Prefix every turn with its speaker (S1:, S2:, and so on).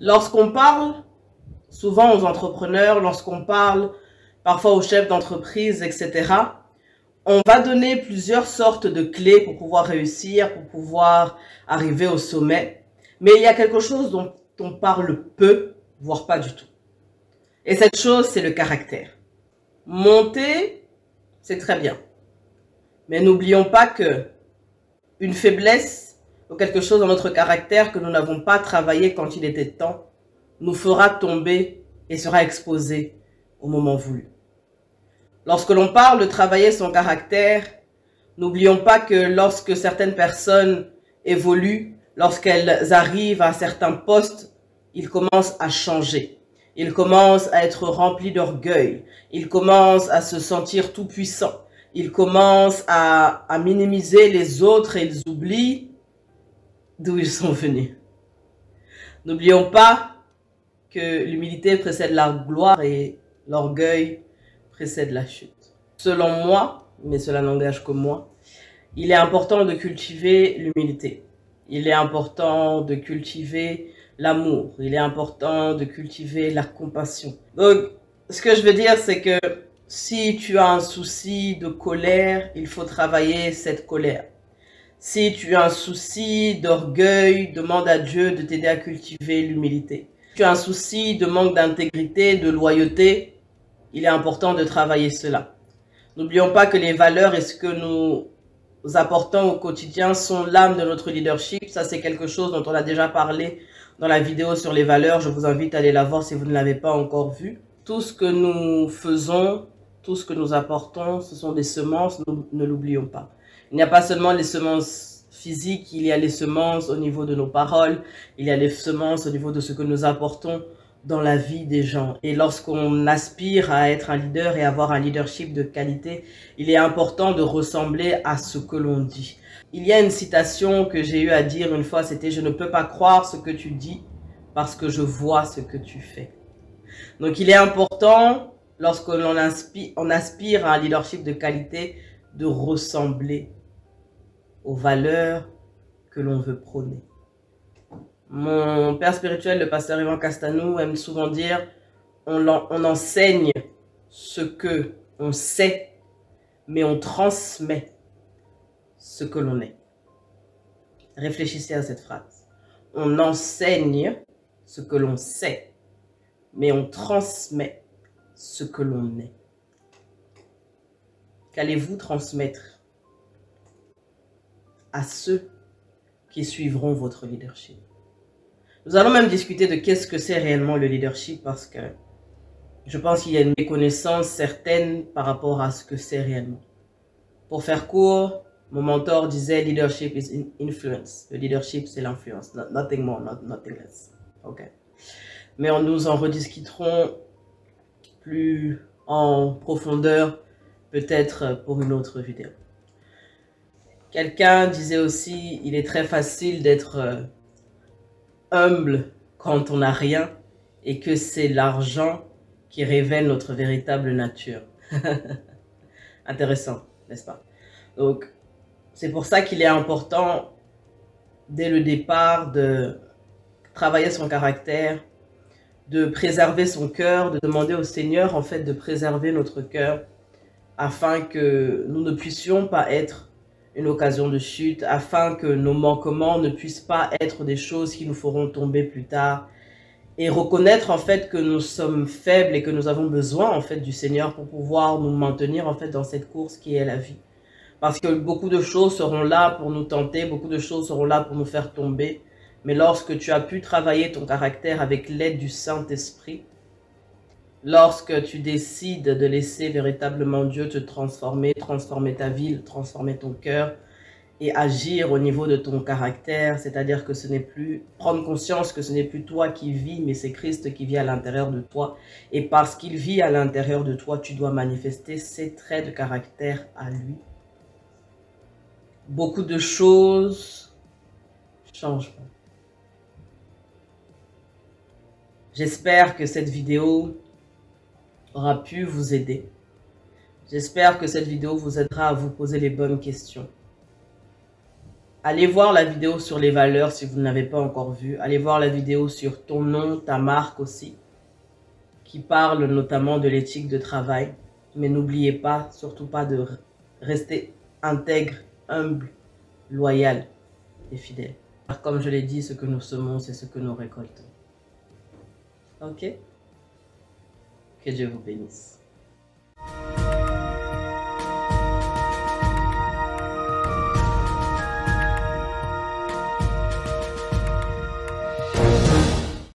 S1: Lorsqu'on parle souvent aux entrepreneurs, lorsqu'on parle parfois aux chefs d'entreprise, etc., on va donner plusieurs sortes de clés pour pouvoir réussir, pour pouvoir arriver au sommet. Mais il y a quelque chose dont on parle peu, voire pas du tout. Et cette chose, c'est le caractère. Monter, c'est très bien. Mais n'oublions pas que une faiblesse ou quelque chose dans notre caractère que nous n'avons pas travaillé quand il était temps, nous fera tomber et sera exposé au moment voulu. Lorsque l'on parle de travailler son caractère, n'oublions pas que lorsque certaines personnes évoluent, lorsqu'elles arrivent à certains postes, ils commencent à changer. Ils commencent à être remplis d'orgueil. Ils commencent à se sentir tout puissants. Ils commencent à minimiser les autres et ils oublient d'où ils sont venus. N'oublions pas que l'humilité précède la gloire et l'orgueil précède la chute. Selon moi, mais cela n'engage que moi, il est important de cultiver l'humilité. Il est important de cultiver l'amour. Il est important de cultiver la compassion. Donc, ce que je veux dire, c'est que si tu as un souci de colère, il faut travailler cette colère. Si tu as un souci d'orgueil, demande à Dieu de t'aider à cultiver l'humilité. Si tu as un souci de manque d'intégrité, de loyauté, il est important de travailler cela. N'oublions pas que les valeurs et ce que nous apportons au quotidien sont l'âme de notre leadership. Ça, c'est quelque chose dont on a déjà parlé dans la vidéo sur les valeurs. Je vous invite à aller la voir si vous ne l'avez pas encore vue. Tout ce que nous faisons, tout ce que nous apportons, ce sont des semences, nous ne l'oublions pas. Il n'y a pas seulement les semences physiques, il y a les semences au niveau de nos paroles, il y a les semences au niveau de ce que nous apportons dans la vie des gens. Et lorsqu'on aspire à être un leader et avoir un leadership de qualité, il est important de ressembler à ce que l'on dit. Il y a une citation que j'ai eu à dire une fois, c'était « Je ne peux pas croire ce que tu dis parce que je vois ce que tu fais ». Donc il est important, lorsque l'on aspire à un leadership de qualité, de ressembler aux valeurs que l'on veut prôner. Mon père spirituel, le pasteur Yvan Castanou, aime souvent dire on enseigne ce que on sait, mais on transmet ce que l'on est. Réfléchissez à cette phrase. On enseigne ce que l'on sait, mais on transmet ce que l'on est. Qu'allez-vous transmettre à ceux qui suivront votre leadership? Nous allons même discuter de qu'est-ce que c'est réellement le leadership parce que je pense qu'il y a une méconnaissance certaine par rapport à ce que c'est réellement. Pour faire court, mon mentor disait leadership is influence. Le leadership, c'est l'influence. Nothing more, nothing less. Ok. Mais nous en rediscuterons plus en profondeur, peut-être pour une autre vidéo. Quelqu'un disait aussi, il est très facile d'être humble quand on n'a rien et que c'est l'argent qui révèle notre véritable nature. Intéressant, n'est-ce pas? Donc, c'est pour ça qu'il est important, dès le départ, de travailler son caractère, de préserver son cœur, de demander au Seigneur, en fait, de préserver notre cœur, afin que nous ne puissions pas être une occasion de chute, afin que nos manquements ne puissent pas être des choses qui nous feront tomber plus tard, et reconnaître en fait que nous sommes faibles et que nous avons besoin en fait du Seigneur pour pouvoir nous maintenir en fait dans cette course qui est la vie. Parce que beaucoup de choses seront là pour nous tenter, beaucoup de choses seront là pour nous faire tomber, mais lorsque tu as pu travailler ton caractère avec l'aide du Saint-Esprit, lorsque tu décides de laisser véritablement Dieu te transformer, transformer ta vie, transformer ton cœur et agir au niveau de ton caractère, c'est-à-dire que ce n'est plus, prendre conscience que ce n'est plus toi qui vis, mais c'est Christ qui vit à l'intérieur de toi. Et parce qu'il vit à l'intérieur de toi, tu dois manifester ses traits de caractère à lui. Beaucoup de choses changent. J'espère que cette vidéo aura pu vous aider. J'espère que cette vidéo vous aidera à vous poser les bonnes questions. allez voir la vidéo sur les valeurs si vous ne l'avez pas encore vue. Allez voir la vidéo sur ton nom, ta marque aussi, qui parle notamment de l'éthique de travail. Mais n'oubliez pas, surtout pas de rester intègre, humble, loyal et fidèle. Comme je l'ai dit, ce que nous semons, c'est ce que nous récoltons. Ok? Que Dieu vous bénisse.